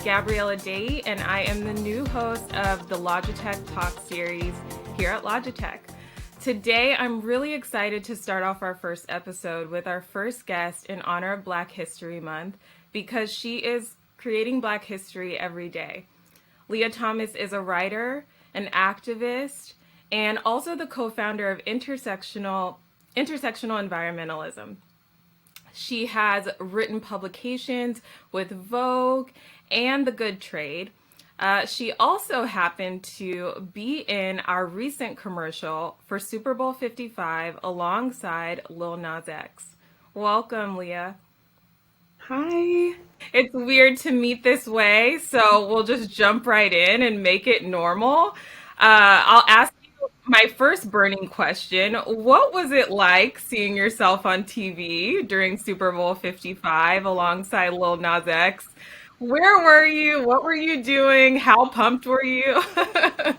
Gabriella Deyi, and I am the new host of the Logitech Talk series here at Logitech. Today, I'm really excited to start off our first episode with our first guest in honor of Black History Month because she is creating Black history every day. Leah Thomas is a writer, an activist, and also the co-founder of Intersectional Environmentalism. She has written publications with Vogue and The Good Trade. She also happened to be in our recent commercial for Super Bowl 55 alongside Lil Nas X. Welcome, Leah. Hi. It's weird to meet this way, so we'll just jump right in and make it normal. I'll ask you my first burning question. What was it like seeing yourself on TV during Super Bowl 55 alongside Lil Nas X? Where were you? What were you doing? How pumped were you?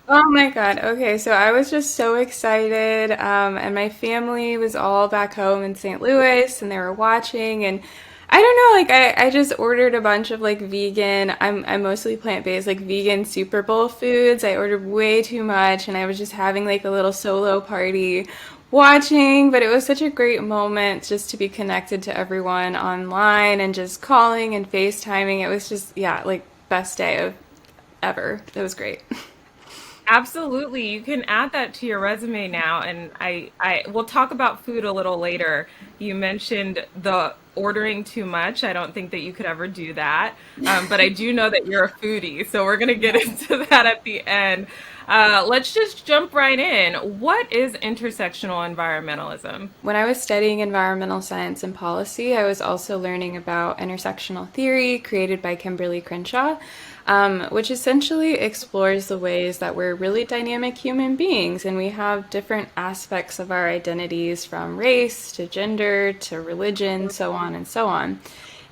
Oh my God. Okay, so I was just so excited, and my family was all back home in St. Louis, and they were watching, and I don't know, like I just ordered a bunch of like vegan. I'm mostly plant-based, like vegan Super Bowl foods. I ordered way too much, and I was just having like a little solo party watching, but it was such a great moment just to be connected to everyone online and just calling and FaceTiming. It was just, yeah, like best day of ever. It was great. Absolutely. You can add that to your resume now. And I we'll talk about food a little later. You mentioned the ordering too much. I don't think that you could ever do that. But I do know that you're a foodie. So we're going to get into that at the end. Let's just jump right in. What is intersectional environmentalism? When I was studying environmental science and policy, I was also learning about intersectional theory created by Kimberly Crenshaw, which essentially explores the ways that we're really dynamic human beings and we have different aspects of our identities from race to gender to religion, so on and so on.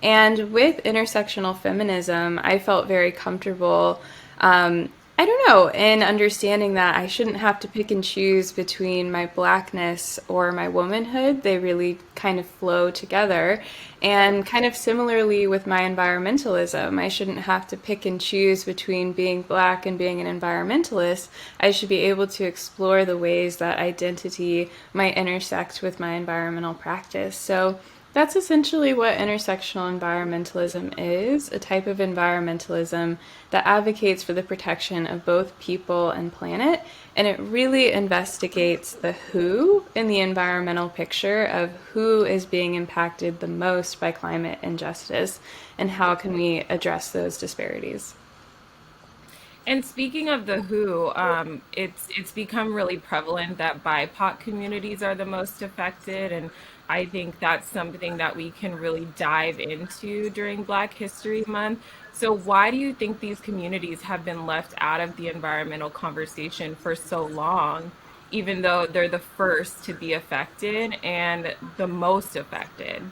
And with intersectional feminism, I felt very comfortable. I don't know, in understanding that I shouldn't have to pick and choose between my blackness or my womanhood. They really kind of flow together. And kind of similarly with my environmentalism, I shouldn't have to pick and choose between being black and being an environmentalist. I should be able to explore the ways that identity might intersect with my environmental practice. So that's essentially what intersectional environmentalism is, a type of environmentalism that advocates for the protection of both people and planet, and it really investigates the who in the environmental picture of who is being impacted the most by climate injustice and how can we address those disparities. And speaking of the WHO, it's become really prevalent that BIPOC communities are the most affected, and I think that's something that we can really dive into during Black History Month. So, why do you think these communities have been left out of the environmental conversation for so long, even though they're the first to be affected and the most affected?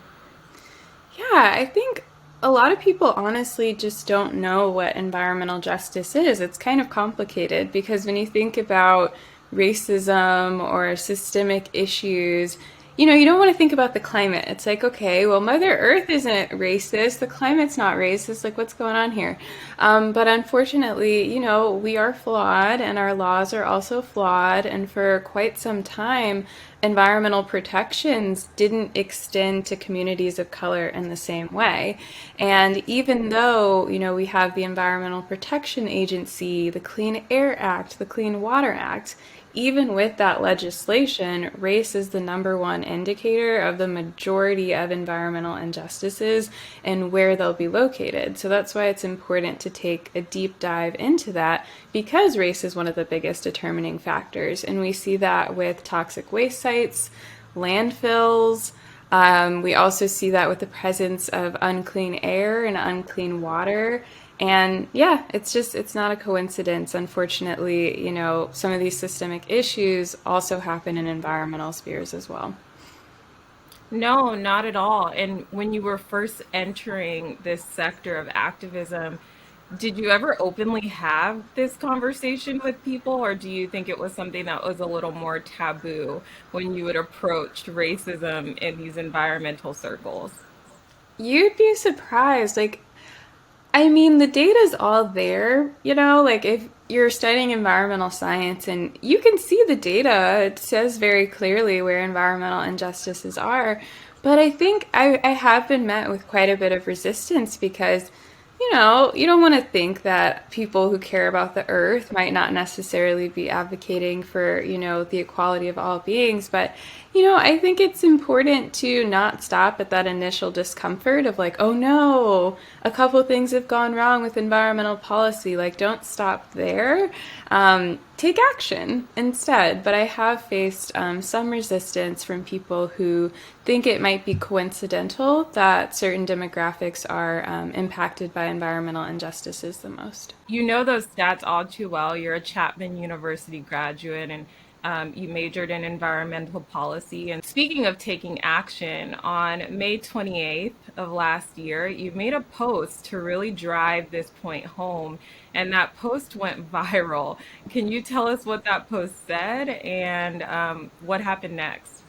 Yeah, I think a lot of people honestly just don't know what environmental justice is. It's kind of complicated because when you think about racism or systemic issues, you don't want to think about the climate. It's like, okay, well, Mother Earth isn't racist. The climate's not racist. Like, what's going on here? But unfortunately, we are flawed and our laws are also flawed. And for quite some time, environmental protections didn't extend to communities of color in the same way. And even though, we have the Environmental Protection Agency, the Clean Air Act, the Clean Water Act, even with that legislation, race is the number one indicator of the majority of environmental injustices and where they'll be located. So that's why it's important to take a deep dive into that because race is one of the biggest determining factors. And we see that with toxic waste sites, landfills. We also see that with the presence of unclean air and unclean water. And yeah, it's not a coincidence. Unfortunately, some of these systemic issues also happen in environmental spheres as well. No, not at all. And when you were first entering this sector of activism, did you ever openly have this conversation with people, or do you think it was something that was a little more taboo when you would approach racism in these environmental circles? You'd be surprised. Like, I mean, the data's all there, like if you're studying environmental science and you can see the data, it says very clearly where environmental injustices are. But I think I have been met with quite a bit of resistance because, you don't want to think that people who care about the earth might not necessarily be advocating for, the equality of all beings. But, I think it's important to not stop at that initial discomfort of like, oh no, a couple things have gone wrong with environmental policy. Like, don't stop there. Take action instead. But I have faced some resistance from people who think it might be coincidental that certain demographics are impacted by environmental injustices the most. You know those stats all too well. You're a Chapman University graduate and you majored in environmental policy. And speaking of taking action, on May 28th of last year, you made a post to really drive this point home. And that post went viral. Can you tell us what that post said and what happened next?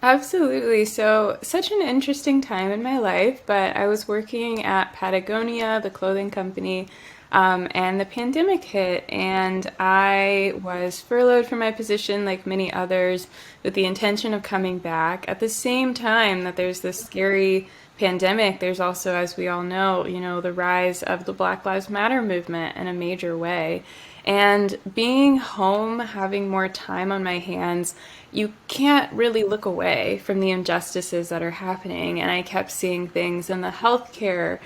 Absolutely. So, such an interesting time in my life, but I was working at Patagonia, the clothing company, and the pandemic hit, and I was furloughed from my position, like many others, with the intention of coming back. At the same time that there's this scary pandemic, there's also, as we all know, the rise of the Black Lives Matter movement in a major way. And being home, having more time on my hands, you can't really look away from the injustices that are happening. And I kept seeing things in the healthcare,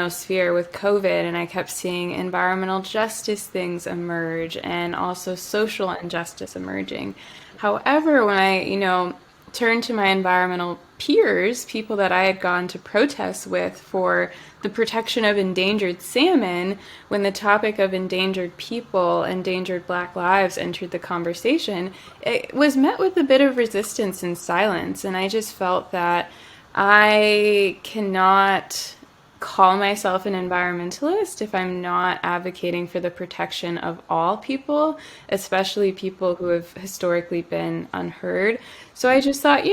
sphere with COVID, and I kept seeing environmental justice things emerge and also social injustice emerging. However, when I, turned to my environmental peers, people that I had gone to protests with for the protection of endangered salmon, when the topic of endangered people, endangered Black lives entered the conversation, it was met with a bit of resistance and silence. And I just felt that I cannot call myself an environmentalist if I'm not advocating for the protection of all people, especially people who have historically been unheard. So I just thought,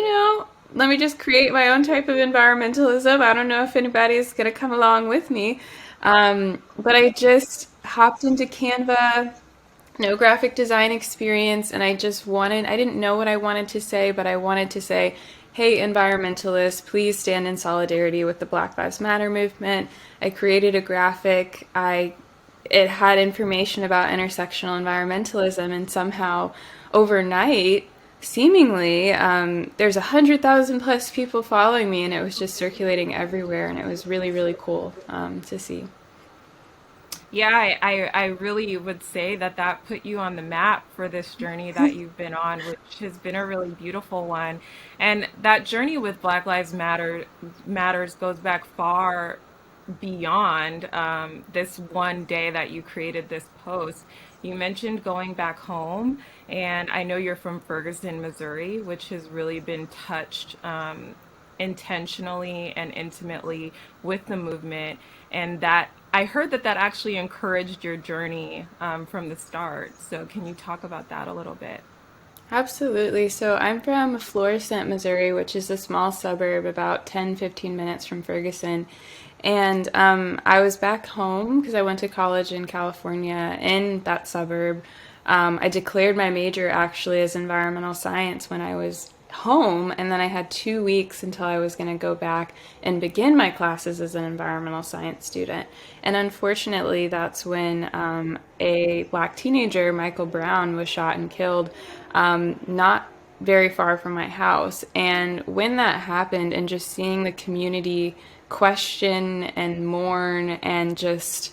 let me just create my own type of environmentalism. I don't know if anybody's going to come along with me. But I just hopped into Canva, no graphic design experience, and I didn't know what I wanted to say, but I wanted to say, hey, environmentalists, please stand in solidarity with the Black Lives Matter movement. I created a graphic. It had information about intersectional environmentalism, and somehow overnight, seemingly, there's 100,000 plus people following me, and it was just circulating everywhere, and it was really, really cool to see. Yeah, I really would say that that put you on the map for this journey that you've been on, which has been a really beautiful one. And that journey with Black Lives Matters goes back far beyond this one day that you created this post. You mentioned going back home, and I know you're from Ferguson, Missouri, which has really been touched intentionally and intimately with the movement, and that I heard that that actually encouraged your journey from the start. So can you talk about that a little bit? Absolutely. So I'm from Florissant, Missouri, which is a small suburb about 10-15 minutes from Ferguson. And I was back home because I went to college in California in that suburb. I declared my major actually as environmental science when I was home, and then I had 2 weeks until I was going to go back and begin my classes as an environmental science student. And unfortunately, that's when a black teenager, Michael Brown, was shot and killed not very far from my house. And when that happened, and just seeing the community question and mourn, and just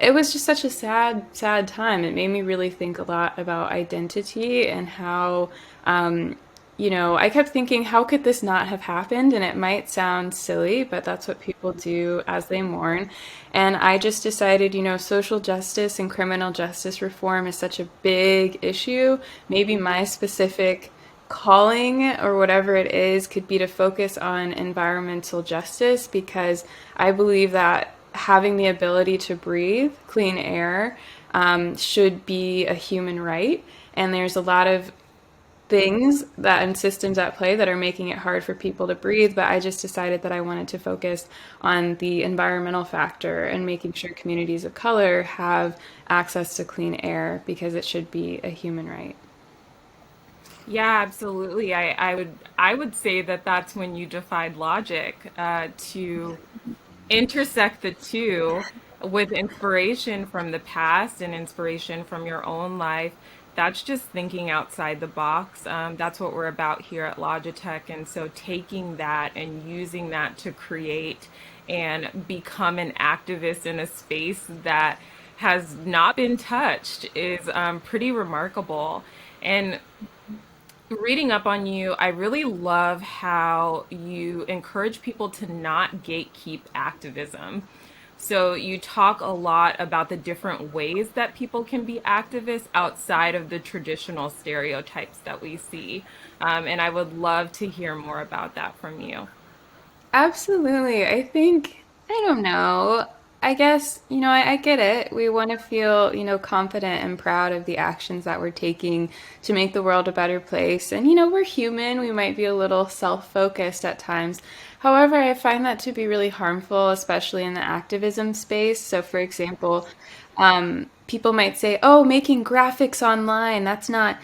it was just such a sad, sad time. It made me really think a lot about identity and how, I kept thinking, how could this not have happened? And it might sound silly, but that's what people do as they mourn. And I just decided, social justice and criminal justice reform is such a big issue. Maybe my specific calling or whatever it is could be to focus on environmental justice, because I believe that having the ability to breathe clean air should be a human right. And there's a lot of things that and systems at play that are making it hard for people to breathe, but I just decided that I wanted to focus on the environmental factor and making sure communities of color have access to clean air because it should be a human right. Yeah, absolutely. I would say that that's when you defied logic, to intersect the two with inspiration from the past and inspiration from your own life. That's just thinking outside the box. That's what we're about here at Logitech. And so taking that and using that to create and become an activist in a space that has not been touched is pretty remarkable. And reading up on you, I really love how you encourage people to not gatekeep activism. So you talk a lot about the different ways that people can be activists outside of the traditional stereotypes that we see. And I would love to hear more about that from you. Absolutely. I think, I don't know. I guess, I get it. We want to feel, confident and proud of the actions that we're taking to make the world a better place. And, we're human. We might be a little self-focused at times. However, I find that to be really harmful, especially in the activism space. So, for example, people might say, "Oh, making graphics online, that's not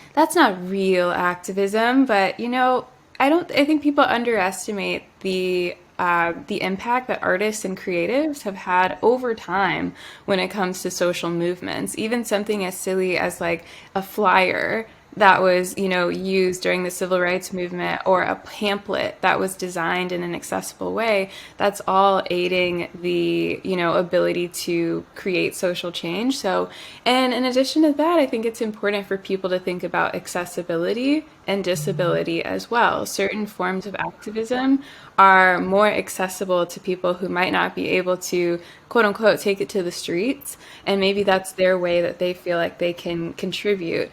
real activism." But, I don't. I think people underestimate the impact that artists and creatives have had over time when it comes to social movements. Even something as silly as like a flyer that was, used during the civil rights movement or a pamphlet that was designed in an accessible way, that's all aiding the, ability to create social change. So, and in addition to that, I think it's important for people to think about accessibility and disability as well. Certain forms of activism are more accessible to people who might not be able to, quote unquote, take it to the streets. And maybe that's their way that they feel like they can contribute.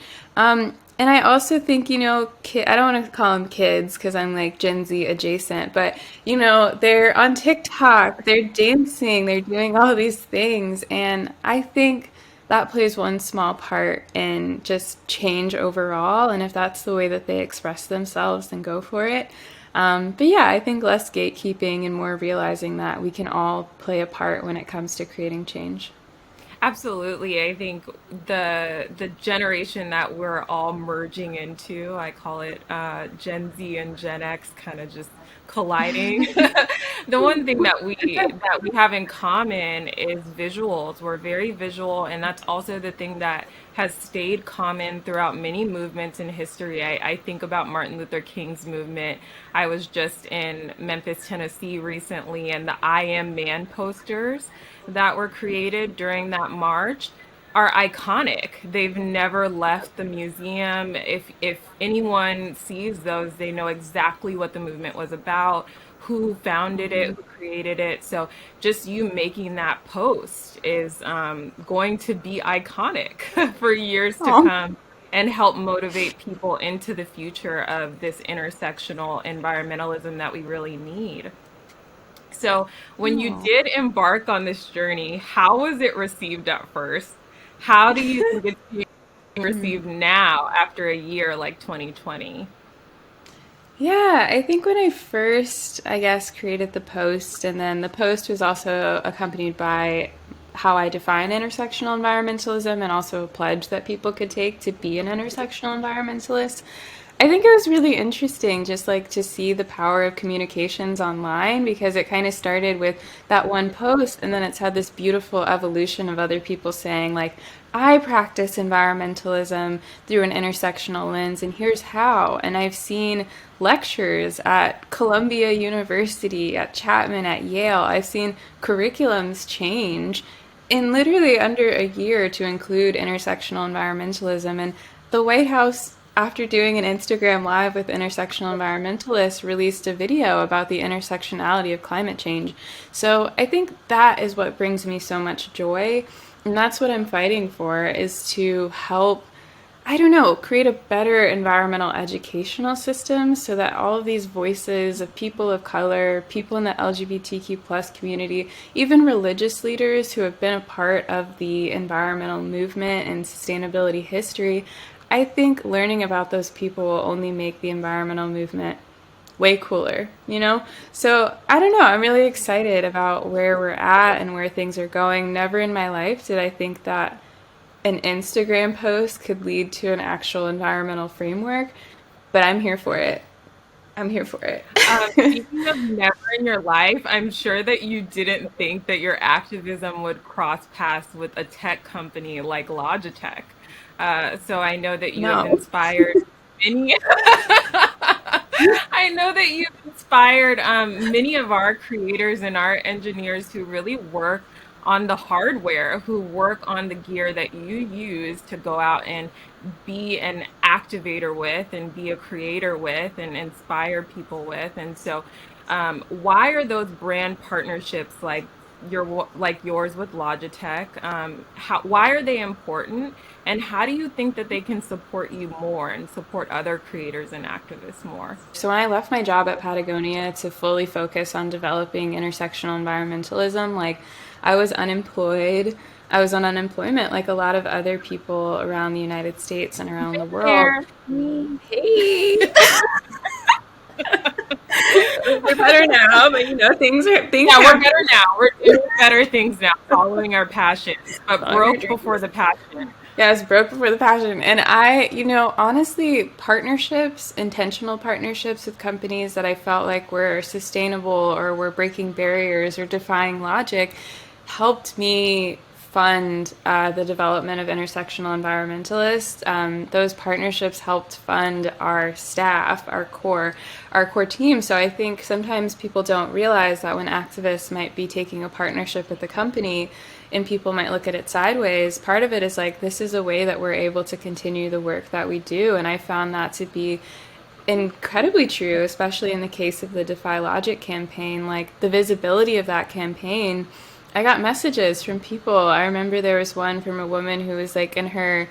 And I also think, I don't want to call them kids because I'm like Gen Z adjacent, but, they're on TikTok, they're dancing, they're doing all these things. And I think that plays one small part in just change overall. And if that's the way that they express themselves, then go for it. But yeah, I think less gatekeeping and more realizing that we can all play a part when it comes to creating change. Absolutely. I think the generation that we're all merging into, I call it Gen Z and Gen X kind of just colliding. The one thing that we have in common is visuals. We're very visual, and that's also the thing that has stayed common throughout many movements in history. I think about Martin Luther King's movement. I was just in Memphis, Tennessee recently, and the I Am Man posters that were created during that march are iconic. They've never left the museum. If anyone sees those, they know exactly what the movement was about, who founded it, who created it. So just you making that post is going to be iconic for years to Oh, come and help motivate people into the future of this intersectional environmentalism that we really need. So, when you oh. did embark on this journey, how was it received at first? How do you think it's being received now after a year like 2020? Yeah, I think when I first, I guess, created the post, and then the post was also accompanied by how I define intersectional environmentalism and also a pledge that people could take to be an intersectional environmentalist. I think it was really interesting just like to see the power of communications online because it kind of started with that one post and then it's had this beautiful evolution of other people saying like I practice environmentalism through an intersectional lens and here's how. And I've seen lectures at Columbia University, at Chapman, at Yale. I've seen curriculums change in literally under a year to include intersectional environmentalism. And the White House, after doing an Instagram Live with intersectional environmentalists, released a video about the intersectionality of climate change. So I think that is what brings me so much joy. And that's what I'm fighting for is to help, I don't know, create a better environmental educational system so that all of these voices of people of color, people in the LGBTQ plus community, even religious leaders who have been a part of the environmental movement and sustainability history, I think learning about those people will only make the environmental movement way cooler, you know? So I don't know. I'm really excited about where we're at and where things are going. Never in my life did I think that an Instagram post could lead to an actual environmental framework, but I'm here for it. I'm here for it. Speaking of never in your life, I'm sure that you didn't think that your activism would cross paths with a tech company like Logitech. So I know that you have No. inspired many. I know that you've inspired many of our creators and our engineers who really work on the hardware, who work on the gear that you use to go out and be an activator with and be a creator with and inspire people with. And so, why are those brand partnerships like yours with Logitech? Why are they important? And how do you think that they can support you more and support other creators and activists more? So when I left my job at Patagonia to fully focus on developing intersectional environmentalism, like I was unemployed. I was on unemployment like a lot of other people around the United States and around the world. There. Hey, we're better now, but things Yeah, we're happen. better now. We're doing better things now, following our passions, but Following our broke before dreams. the passion. Yeah, it's broke before the passion. And honestly, partnerships, intentional partnerships with companies that I felt like were sustainable or were breaking barriers or defying logic helped me fund the development of intersectional environmentalists. Those partnerships helped fund our staff, our core team. So I think sometimes people don't realize that when activists might be taking a partnership with the company, and people might look at it sideways, part of it is like, this is a way that we're able to continue the work that we do. And I found that to be incredibly true, especially in the case of the Defy Logic campaign. Like the visibility of that campaign, I got messages from people. I remember there was one from a woman who was like in her,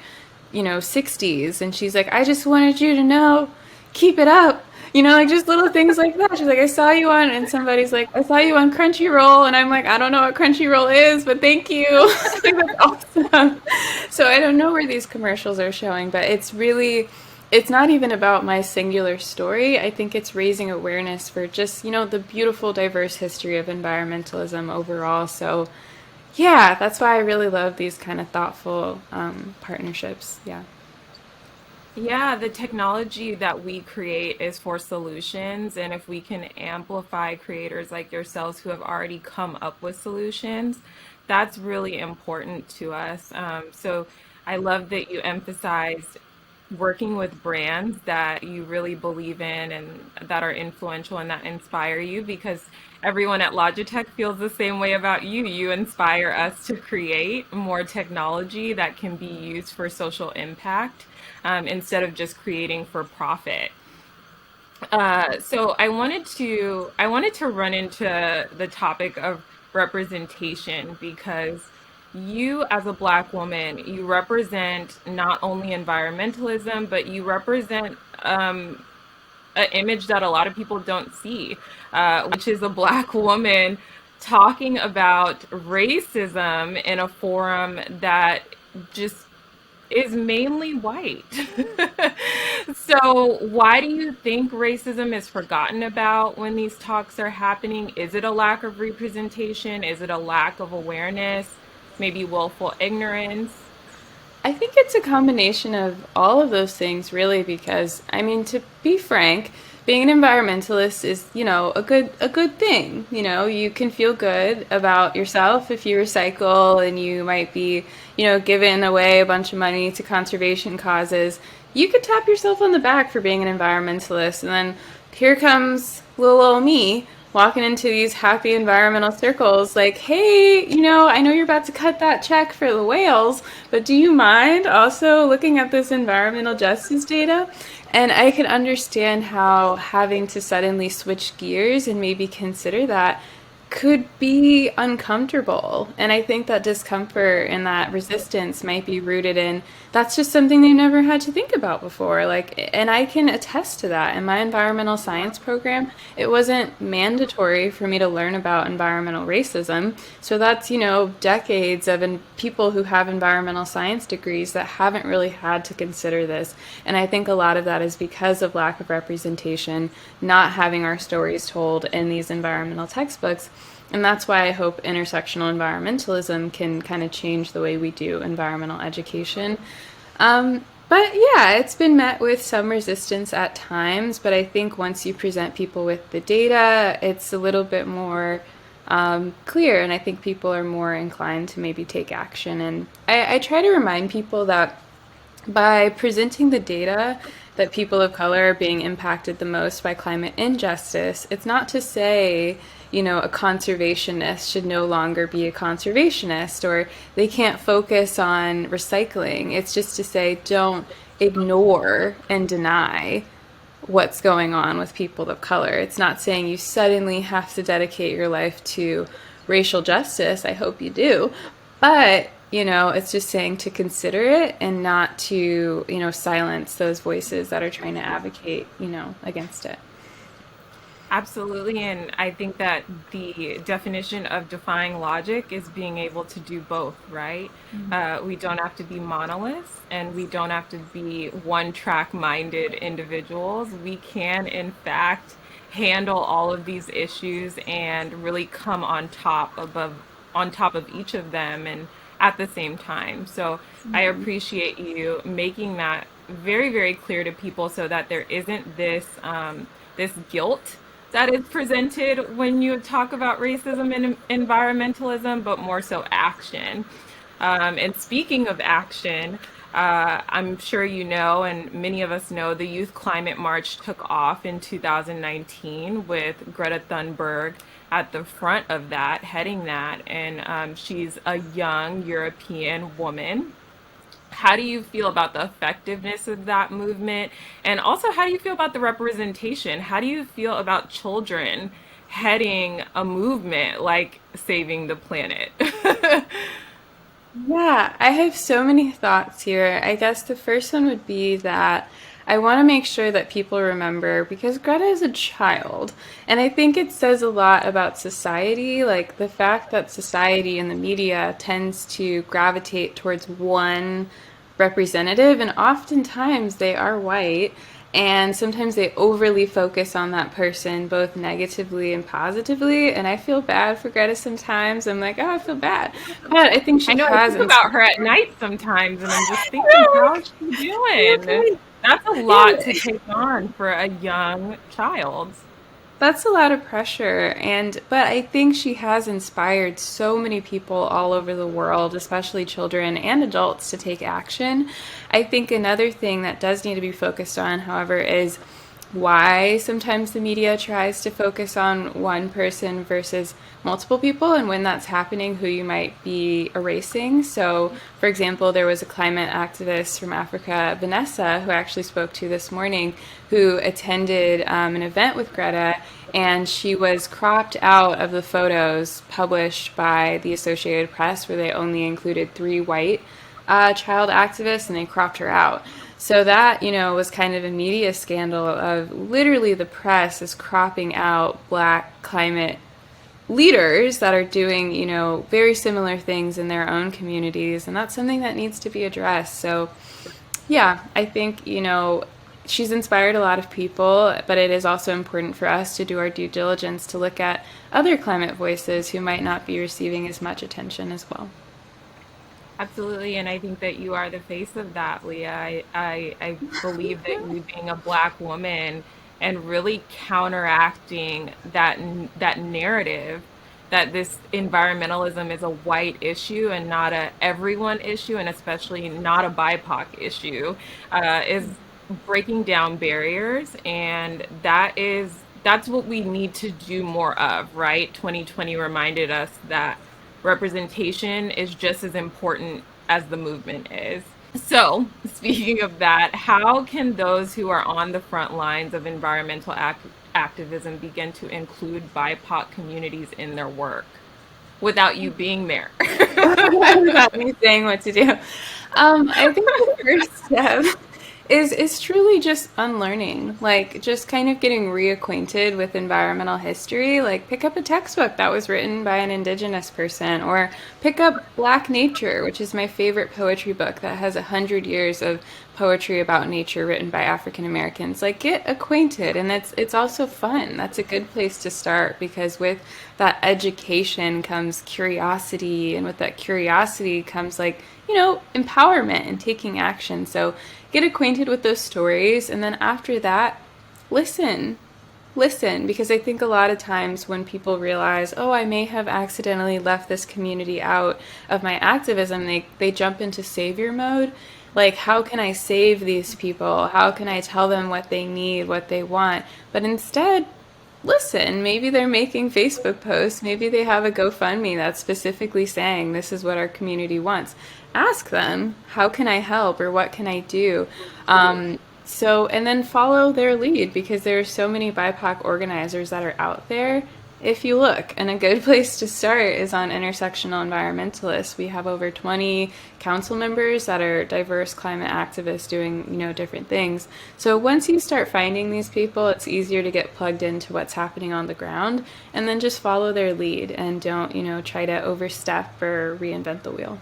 60s, and she's like, I just wanted you to know, keep it up. Like just little things like that. She's like, I saw you on, and somebody's like, I saw you on Crunchyroll, and I'm like, I don't know what Crunchyroll is, but thank you. Like, that's awesome. So I don't know where these commercials are showing, but it's not even about my singular story. I think it's raising awareness for just, the beautiful, diverse history of environmentalism overall. So yeah, that's why I really love these kind of thoughtful partnerships. Yeah. Yeah, the technology that we create is for solutions. And if we can amplify creators like yourselves who have already come up with solutions, that's really important to us. So I love that you emphasized working with brands that you really believe in and that are influential and that inspire you, because everyone at Logitech feels the same way about you. You inspire us to create more technology that can be used for social impact, instead of just creating for profit. So I wanted to run into the topic of representation, because you as a Black woman, you represent not only environmentalism, but you represent an image that a lot of people don't see, which is a Black woman talking about racism in a forum that just is mainly white. So, why do you think racism is forgotten about when these talks are happening? Is it a lack of representation? Is it a lack of awareness? Maybe willful ignorance? I think it's a combination of all of those things, really, because I mean, to be frank, being an environmentalist is, a good thing. You can feel good about yourself if you recycle, and you might be, giving away a bunch of money to conservation causes. You could tap yourself on the back for being an environmentalist, and then here comes little old me walking into these happy environmental circles like, hey, I know you're about to cut that check for the whales, but do you mind also looking at this environmental justice data? And I could understand how having to suddenly switch gears and maybe consider that could be uncomfortable. And I think that discomfort and that resistance might be rooted in that's just something they never had to think about before. Like, and I can attest to that. In my environmental science program, it wasn't mandatory for me to learn about environmental racism. So that's, decades of people who have environmental science degrees that haven't really had to consider this. And I think a lot of that is because of lack of representation, not having our stories told in these environmental textbooks. And that's why I hope intersectional environmentalism can kind of change the way we do environmental education. But yeah, it's been met with some resistance at times, but I think once you present people with the data, it's a little bit more clear, and I think people are more inclined to maybe take action. And I try to remind people that by presenting the data that people of color are being impacted the most by climate injustice, it's not to say, a conservationist should no longer be a conservationist or they can't focus on recycling. It's just to say, don't ignore and deny what's going on with people of color. It's not saying you suddenly have to dedicate your life to racial justice. I hope you do. But, it's just saying to consider it and not to, silence those voices that are trying to advocate, against it. Absolutely. And I think that the definition of defying logic is being able to do both, right? We don't have to be monoliths and we don't have to be one track minded individuals. We can, in fact, handle all of these issues and really come on top of each of them and at the same time. So I appreciate you making that very, very clear to people so that there isn't this guilt that is presented when you talk about racism and environmentalism, but more so action. And speaking of action, I'm sure you know, and many of us know, the Youth Climate March took off in 2019 with Greta Thunberg at the front of that, heading that. And she's a young European woman. How do you feel about the effectiveness of that movement? And also, how do you feel about the representation? How do you feel about children heading a movement like saving the planet? Yeah, I have so many thoughts here. I guess the first one would be that I want to make sure that people remember because Greta is a child. And I think it says a lot about society, like the fact that society and the media tends to gravitate towards one representative, and oftentimes they are white. And sometimes they overly focus on that person, both negatively and positively. And I feel bad for Greta sometimes. I'm like, oh, I feel bad. But I think I she know I has think about her at inspired. night sometimes, and I'm just thinking, how is she doing? That's a lot to take on for a young child. That's a lot of pressure, but I think she has inspired so many people all over the world, especially children and adults, to take action. I think another thing that does need to be focused on, however, is why sometimes the media tries to focus on one person versus multiple people, and when that's happening, who you might be erasing. So, for example, there was a climate activist from Africa, Vanessa, who I actually spoke to this morning, who attended an event with Greta, and she was cropped out of the photos published by the Associated Press, where they only included three white child activists, and they cropped her out. So that, was kind of a media scandal of literally the press is cropping out black climate leaders that are doing, very similar things in their own communities. And that's something that needs to be addressed. So, yeah, I think, she's inspired a lot of people, but it is also important for us to do our due diligence to look at other climate voices who might not be receiving as much attention as well. Absolutely, and I think that you are the face of that, Leah. I believe that you being a black woman and really counteracting that narrative that this environmentalism is a white issue and not a everyone issue, and especially not a BIPOC issue, is breaking down barriers, and that's what we need to do more of, right? 2020 reminded us that representation is just as important as the movement is. So, speaking of that, how can those who are on the front lines of environmental activism begin to include BIPOC communities in their work without you being there? Without me saying what to do. I think the first step is truly just unlearning, like just kind of getting reacquainted with environmental history. Like pick up a textbook that was written by an indigenous person, or pick up Black Nature, which is my favorite poetry book that has 100 years of poetry about nature written by African Americans. Like get acquainted, and it's also fun. That's a good place to start, because with that education comes curiosity, and with that curiosity comes, like, empowerment and taking action. So get acquainted with those stories, and then after that, listen. Listen, because I think a lot of times when people realize, oh, I may have accidentally left this community out of my activism, they jump into savior mode. Like, how can I save these people? How can I tell them what they need, what they want? But instead, listen. Maybe they're making Facebook posts. Maybe they have a GoFundMe that's specifically saying this is what our community wants. Ask them, how can I help, or what can I do? And then follow their lead, because there are so many BIPOC organizers that are out there. If you look, and a good place to start is on Intersectional Environmentalists. We have over 20 council members that are diverse climate activists doing, different things. So once you start finding these people, it's easier to get plugged into what's happening on the ground, and then just follow their lead and don't, try to overstep or reinvent the wheel.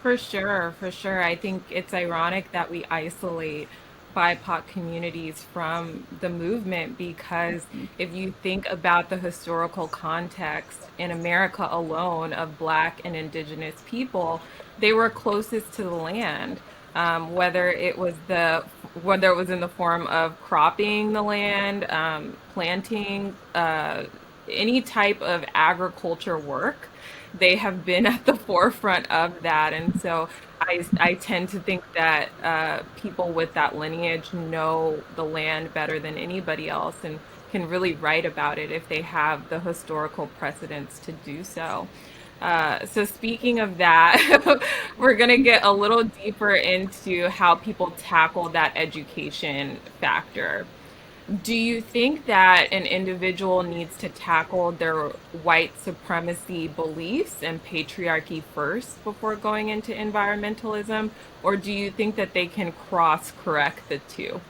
For sure, for sure. I think it's ironic that we isolate BIPOC communities from the movement, because if you think about the historical context in America alone of Black and Indigenous people, they were closest to the land, whether it was in the form of cropping the land, planting, any type of agriculture work. They have been at the forefront of that. And so I tend to think that people with that lineage know the land better than anybody else, and can really write about it if they have the historical precedents to do so. So speaking of that, we're going to get a little deeper into how people tackle that education factor. Do you think that an individual needs to tackle their white supremacy beliefs and patriarchy first before going into environmentalism? Or do you think that they can cross correct the two?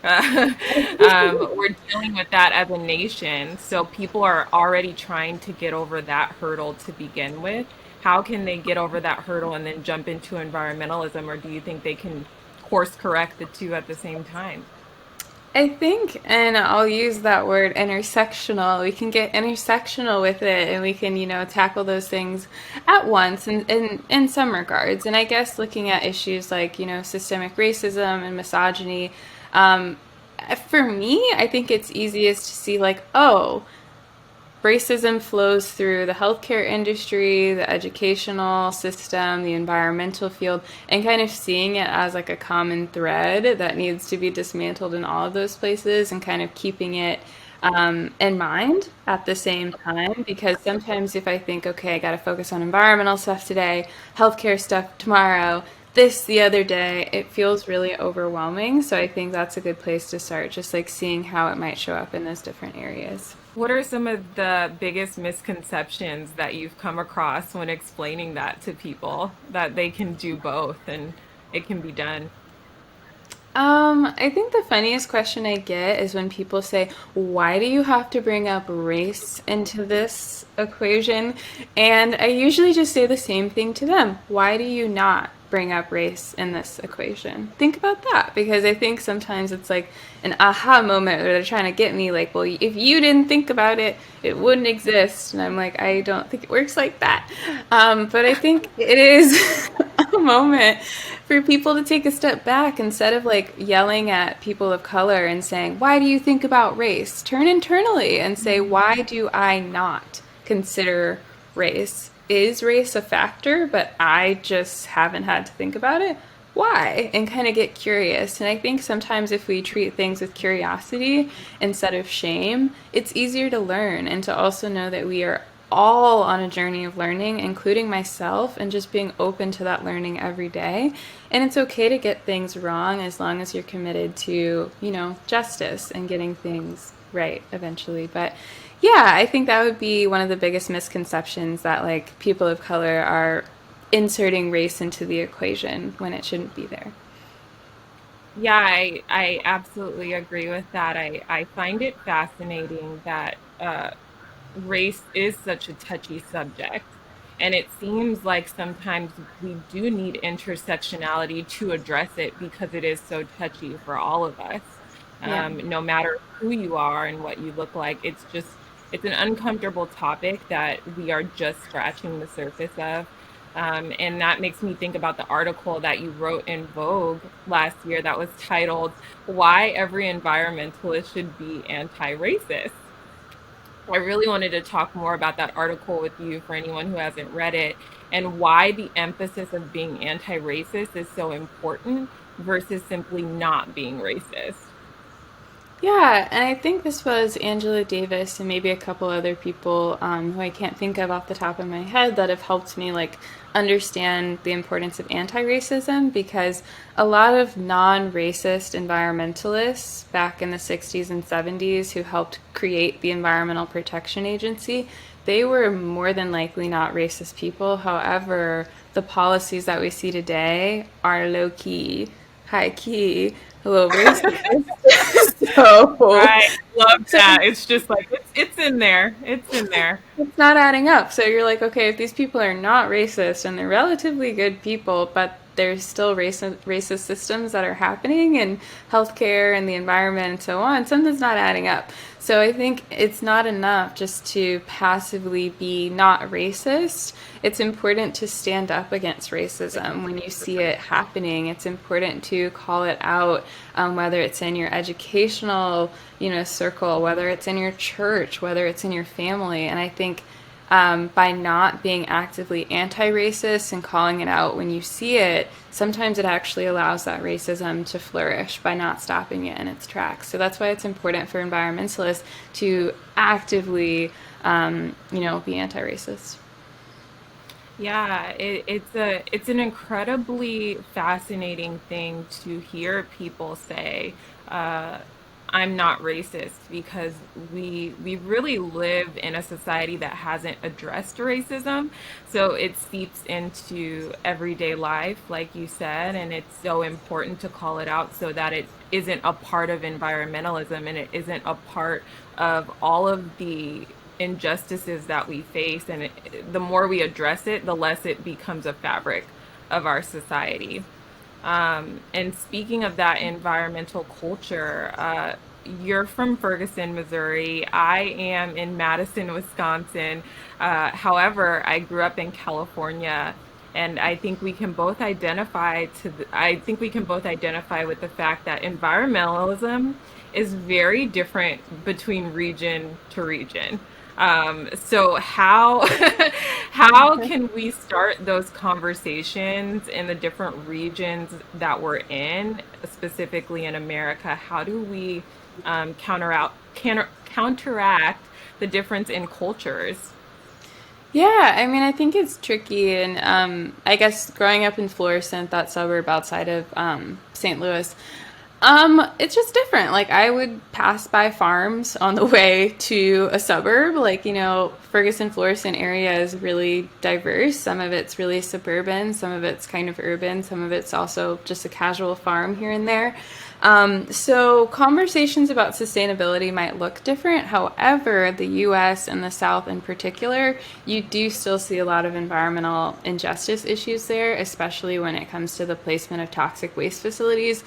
We're dealing with that as a nation, so people are already trying to get over that hurdle to begin with. How can they get over that hurdle and then jump into environmentalism? Or do you think they can course correct the two at the same time? I think, and I'll use that word intersectional, we can get intersectional with it, and we can, tackle those things at once in some regards. And I guess looking at issues like, systemic racism and misogyny, for me, I think it's easiest to see, like, oh, racism flows through the healthcare industry, the educational system, the environmental field, and kind of seeing it as like a common thread that needs to be dismantled in all of those places, and kind of keeping it in mind at the same time. Because sometimes if I think, okay, I got to focus on environmental stuff today, healthcare stuff tomorrow, this the other day, it feels really overwhelming. So I think that's a good place to start, just like seeing how it might show up in those different areas. What are some of the biggest misconceptions that you've come across when explaining that to people, that they can do both and it can be done? I think the funniest question I get is when people say, why do you have to bring up race into this equation? And I usually just say the same thing to them. Why do you not bring up race in this equation? Think about that, because I think sometimes it's like an aha moment where they're trying to get me, like, well, if you didn't think about it, it wouldn't exist. And I'm like, I don't think it works like that. But I think it is a moment for people to take a step back, instead of like yelling at people of color and saying, why do you think about race? Turn internally and say, why do I not consider race? Is race a factor, but I just haven't had to think about it? Why? And kind of get curious. And I think sometimes if we treat things with curiosity instead of shame, it's easier to learn, and to also know that we are all on a journey of learning, including myself, and just being open to that learning every day. And it's okay to get things wrong, as long as you're committed to, justice and getting things right eventually. But yeah, I think that would be one of the biggest misconceptions, that like people of color are inserting race into the equation when it shouldn't be there. Yeah, I absolutely agree with that. I find it fascinating that race is such a touchy subject. And it seems like sometimes we do need intersectionality to address it because it is so touchy for all of us. Yeah. No matter who you are and what you look like, it's an uncomfortable topic that we are just scratching the surface of. And that makes me think about the article that you wrote in Vogue last year that was titled, Why Every Environmentalist Should Be Anti-Racist. I really wanted to talk more about that article with you for anyone who hasn't read it, and why the emphasis of being anti-racist is so important versus simply not being racist. Yeah, and I think this was Angela Davis and maybe a couple other people who I can't think of off the top of my head that have helped me like understand the importance of anti-racism, because a lot of non-racist environmentalists back in the 60s and 70s who helped create the Environmental Protection Agency, they were more than likely not racist people. However, the policies that we see today are low key, high key, a little racist. so, Right. Love so that. It's just like it's in there. It's in there. it's not adding up. So you're like, okay, if these people are not racist and they're relatively good people, but there's still racist systems that are happening in healthcare and the environment and so on, something's not adding up. So I think it's not enough just to passively be not racist. It's important to stand up against racism when you see it happening. It's important to call it out, whether it's in your educational, circle, whether it's in your church, whether it's in your family. And I think by not being actively anti-racist and calling it out when you see it, sometimes it actually allows that racism to flourish by not stopping it in its tracks. So that's why it's important for environmentalists to actively, be anti-racist. Yeah, it's an incredibly fascinating thing to hear people say, uh, "I'm not racist," because we really live in a society that hasn't addressed racism, so it seeps into everyday life, like you said, and it's so important to call it out so that it isn't a part of environmentalism and it isn't a part of all of the injustices that we face, and the more we address it, the less it becomes a fabric of our society. And speaking of that environmental culture, you're from Ferguson, Missouri. I am in Madison, Wisconsin. However, I grew up in California, and I think we can both identify with the fact that environmentalism is very different between region to region. So how how can we start those conversations in the different regions that we're in, specifically in America? How do we counteract the difference in cultures? Yeah, I mean, I think it's tricky, and I guess growing up in Florissant, that suburb outside of St. Louis, it's just different. Like I would pass by farms on the way to a suburb. Like, Ferguson Florissant area is really diverse. Some of it's really suburban, some of it's kind of urban, some of it's also just a casual farm here and there. So conversations about sustainability might look different. However, the US and the South in particular, you do still see a lot of environmental injustice issues there, especially when it comes to the placement of toxic waste facilities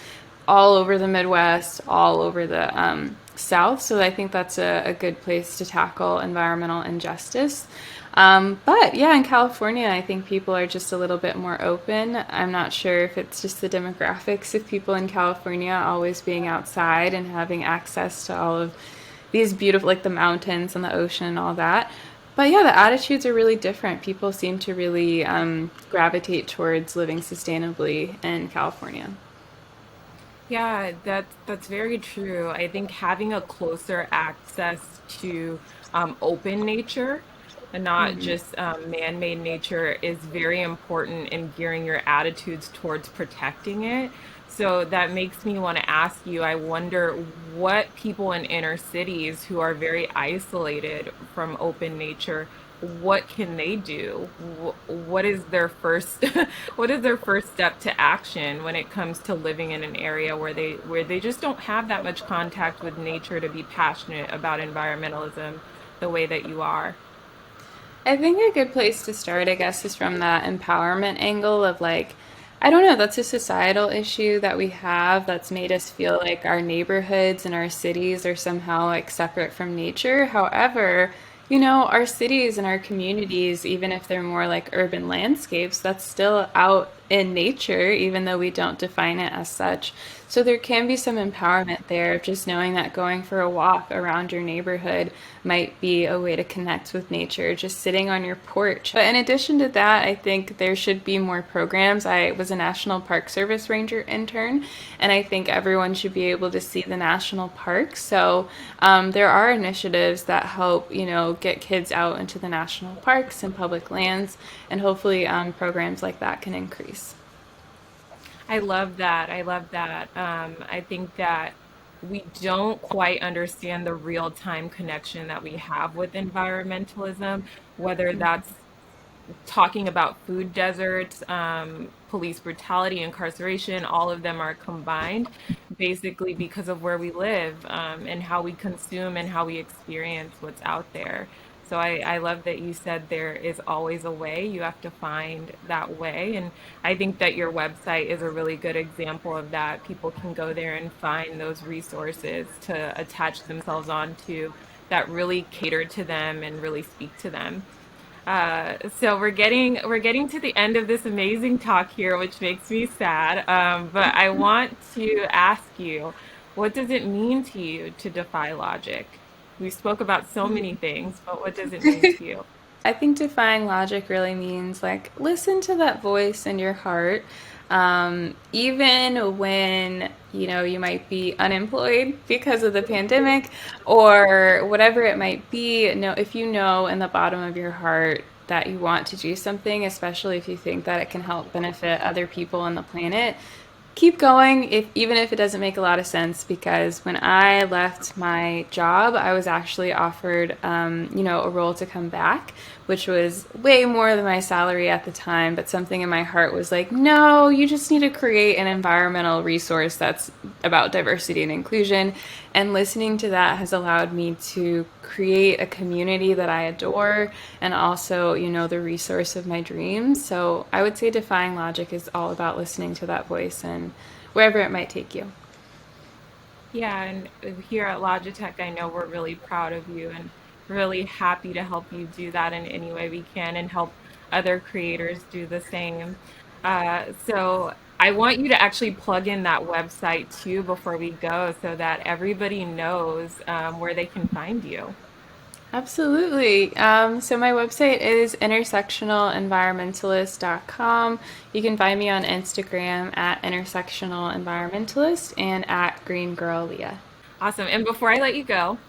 all over the Midwest, all over the South. So I think that's a good place to tackle environmental injustice. But yeah, in California, I think people are just a little bit more open. I'm not sure if it's just the demographics of people in California always being outside and having access to all of these beautiful, like the mountains and the ocean and all that. But yeah, the attitudes are really different. People seem to really gravitate towards living sustainably in California. Yeah, that's very true. I think having a closer access to open nature and not just man-made nature is very important in gearing your attitudes towards protecting it. So that makes me want to ask you, I wonder what people in inner cities who are very isolated from open nature, what can they do? What is their first what is their first step to action when it comes to living in an area where they just don't have that much contact with nature to be passionate about environmentalism the way that you are? I think a good place to start, I guess, is from that empowerment angle of like, I don't know, that's a societal issue that we have that's made us feel like our neighborhoods and our cities are somehow like separate from nature. However, our cities and our communities, even if they're more like urban landscapes, that's still out in nature, even though we don't define it as such. So there can be some empowerment there of just knowing that going for a walk around your neighborhood might be a way to connect with nature, just sitting on your porch. But in addition to that, I think there should be more programs. I was a National Park Service Ranger intern, and I think everyone should be able to see the national parks. So there are initiatives that help, get kids out into the national parks and public lands, and hopefully programs like that can increase. I love that. I love that. I think that we don't quite understand the real time connection that we have with environmentalism, whether that's talking about food deserts, police brutality, incarceration, all of them are combined basically because of where we live, and how we consume and how we experience what's out there. So I love that you said there is always a way. You have to find that way. And I think that your website is a really good example of that. People can go there and find those resources to attach themselves onto that really cater to them and really speak to them. So we're getting to the end of this amazing talk here, which makes me sad. But I want to ask you, what does it mean to you to defy logic? We spoke about so many things, but what does it mean to you? I think defying logic really means like listen to that voice in your heart. Even when you might be unemployed because of the pandemic or whatever it might be. No, if you know in the bottom of your heart that you want to do something, especially if you think that it can help benefit other people on the planet, keep going if even if it doesn't make a lot of sense, because when I left my job I was actually offered a role to come back, which was way more than my salary at the time, but something in my heart was like, no, you just need to create an environmental resource that's about diversity and inclusion. And listening to that has allowed me to create a community that I adore, and also, the resource of my dreams. So I would say defying logic is all about listening to that voice and wherever it might take you. Yeah, and here at Logitech, I know we're really proud of you and really happy to help you do that in any way we can and help other creators do the same. So I want you to actually plug in that website too before we go so that everybody knows where they can find you. Absolutely. So my website is intersectionalenvironmentalist.com. You can find me on Instagram at intersectionalenvironmentalist and at Green Girl Leah. Awesome. And before I let you go,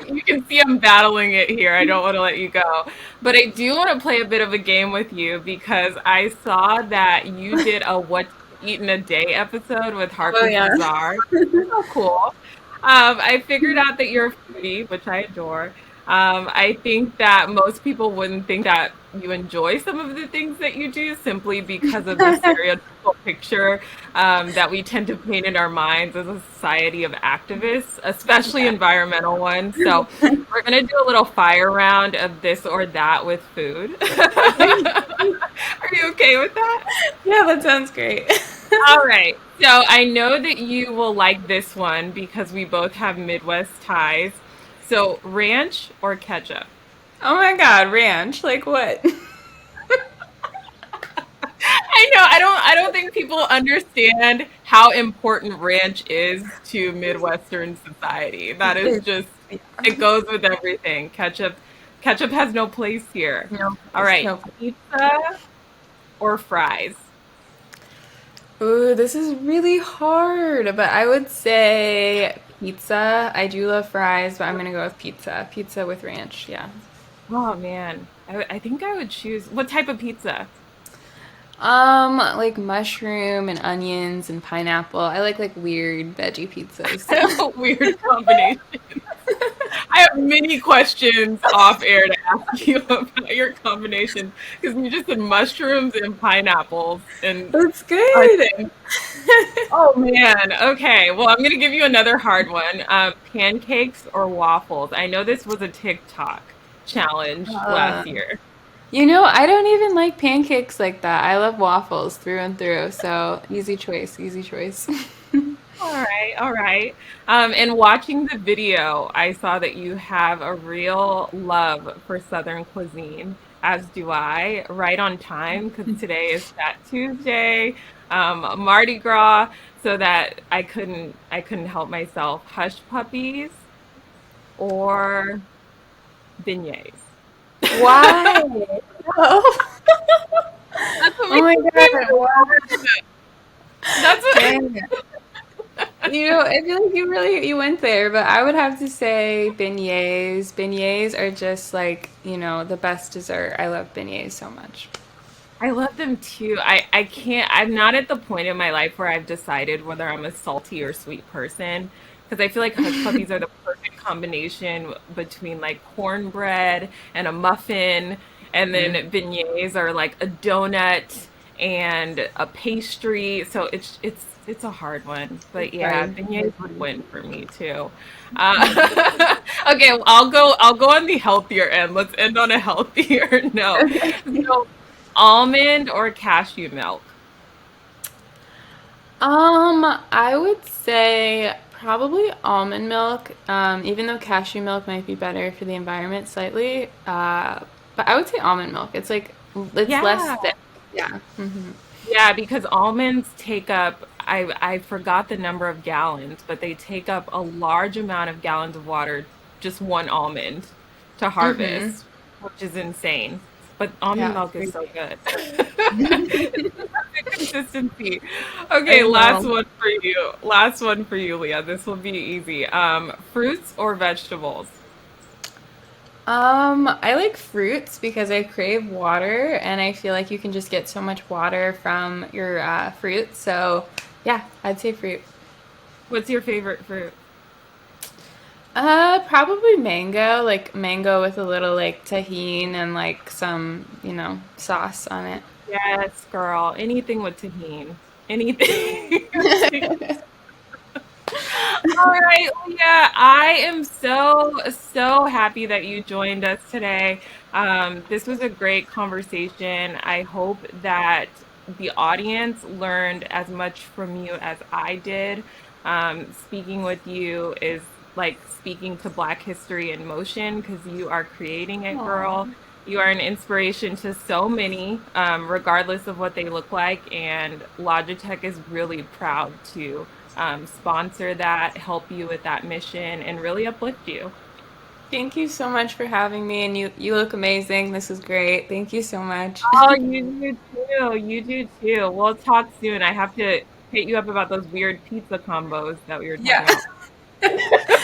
you can see I'm battling it here. I don't want to let you go. But I do want to play a bit of a game with you because I saw that you did a What to Eat in a Day episode with Oh Harper's yeah. Bazaar. So cool. I figured out that you're a foodie, which I adore. I think that most people wouldn't think that you enjoy some of the things that you do simply because of the stereotypical picture that we tend to paint in our minds as a society of activists, especially Yeah. environmental ones. So we're going to do a little fire round of this or that with food. Okay. Are you okay with that? Yeah, that sounds great. All right. So I know that you will like this one because we both have Midwest ties. So ranch or ketchup? Oh my God, ranch. Like what? I know I don't think people understand how important ranch is to Midwestern society. That is It, just yeah. it goes with everything. Ketchup has no place here. No All place. right. No place. Pizza or fries? Ooh, this is really hard, but I would say pizza. I do love fries, but I'm gonna go with pizza. Pizza with ranch. Yeah. Oh man. I think I would choose what type of pizza? Like mushroom and onions and pineapple. I like weird veggie pizzas. Weird combination. I have many questions off air to ask you about your combination because you just said mushrooms and pineapples and That's good. onions. Oh man. Okay. Well, I'm gonna give you another hard one. Pancakes or waffles? I know this was a TikTok challenge last Uh, year. I don't even like pancakes like that. I love waffles through and through. So easy choice, easy choice. All right, all right. And watching the video, I saw that you have a real love for Southern cuisine, as do I. Right on time, because today is Fat Tuesday, Mardi Gras, so that I couldn't help myself. Hush puppies or beignets. Why? Oh, That's what oh makes my me God. Wow. feel. That's what. Dang. I feel like you went there, but I would have to say beignets. Beignets are just like, the best dessert. I love beignets so much. I love them too. I can't, I'm not at the point in my life where I've decided whether I'm a salty or sweet person. Because I feel like hush puppies are the perfect combination between like cornbread and a muffin. And then Mm, beignets are like a donut and a pastry. So it's a hard one. But yeah, right. beignets would win for me too. Okay, well, I'll go on the healthier end. Let's end on a healthier note. So almond or cashew milk? I would say probably almond milk, even though cashew milk might be better for the environment slightly. But I would say almond milk. It's less Yeah. thick. Yeah. Yeah, because almonds take up, I forgot the number of gallons, but they take up a large amount of gallons of water, just one almond to Mm-hmm. harvest, which is insane. But almond Yeah, it's milk is so crazy. good. It's the perfect consistency. Okay, I last know. one for you. Last one for you, Leah. This will be easy. Fruits or vegetables? I like fruits because I crave water, and I feel like you can just get so much water from your fruit. So, yeah, I'd say fruit. What's your favorite fruit? Probably mango, like mango with a little like tahine and like some, sauce on it. Yes, girl. Anything with tahini. Anything. All right, Leah. I am so happy that you joined us today. This was a great conversation. I hope that the audience learned as much from you as I did. Speaking with you is like speaking to Black history in motion because you are creating it, Aw. girl. You are an inspiration to so many, regardless of what they look like. And Logitech is really proud to sponsor that, help you with that mission, and really uplift you. Thank you so much for having me, and you look amazing. This was great. Thank you so much. Oh, you do too. You do too. We'll talk soon. I have to hit you up about those weird pizza combos that we were talking Yeah. about.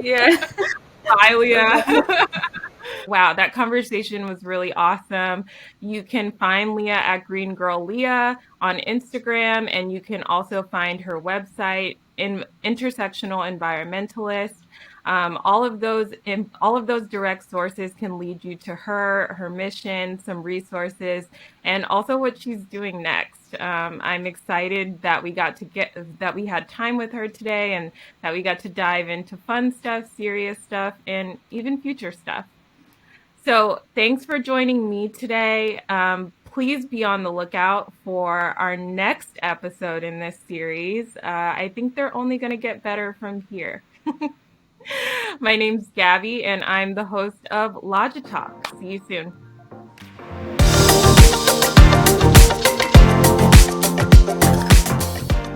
Yeah. Bye, Leah. Bye-bye. Wow, that conversation was really awesome. You can find Leah at Green Girl Leah on Instagram, and you can also find her website in Intersectional Environmentalist. All of those direct sources can lead you to her mission, some resources, and also what she's doing next. I'm excited that we had time with her today, and that we got to dive into fun stuff, serious stuff, and even future stuff. So, thanks for joining me today. Please be on the lookout for our next episode in this series. I think they're only going to get better from here. My name's Gabby, and I'm the host of LogiTalk. See you soon.